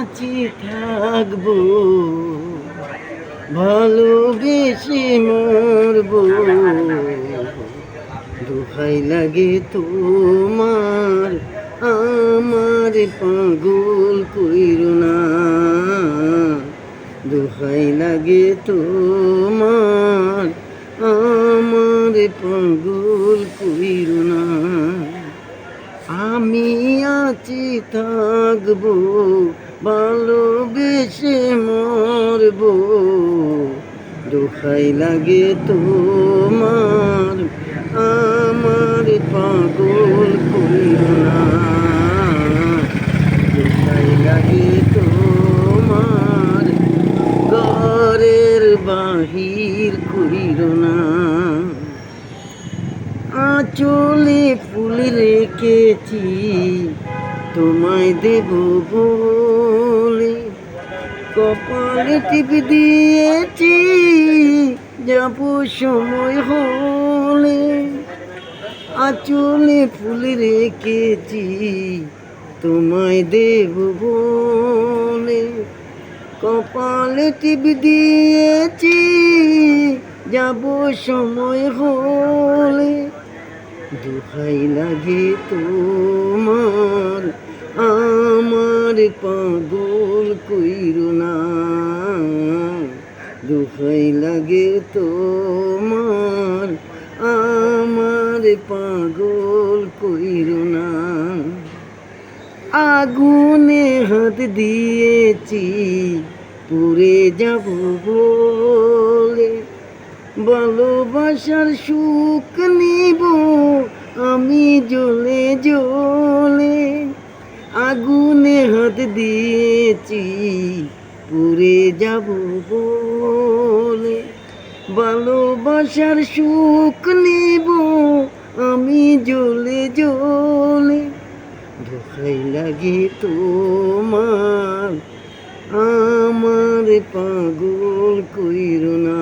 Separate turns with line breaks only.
আছি থাকবো, ভালোবেসে মরবো। দোহাই লাগে তোমার, আমার পাগল কইরো না। দোহাই লাগে তোমার, আমার পাগল কইরো না। আমি আছি থাকবো, ভালোবেসে মরবো। দোহাই লাগে তোমার, আমার পাগল কইরো না। দোহাই লাগে তোমার, ঘরের বাহির কইরো না। আঁচলে ফুল রেখেছি তোমায় দেব বলে, কপালে টিপ দিয়েছি যাব সময় হলে। আঁচলে ফুল রেখেছি তোমায় দেব বলে, কপালে টিপ দিয়েছি যাব সময় হলে। দোহাই লাগে তোমার, আমার পাগল কইরো না। দোহাই লাগে তোমার, আমার পাগল কইরো না। আগুনে হাত দিয়েছি পুড়ে যাব বলে, ভালোবাসার সুখ নিব আমি জ্বলে জ্বলে। আগুনে হাত দিয়েছি পুড়ে যাব বলে, ভালোবাসার সুখ নিব আমি জ্বলে জ্বলে। দোহাই লাগে তোমার, আমার পাগল কইরো না।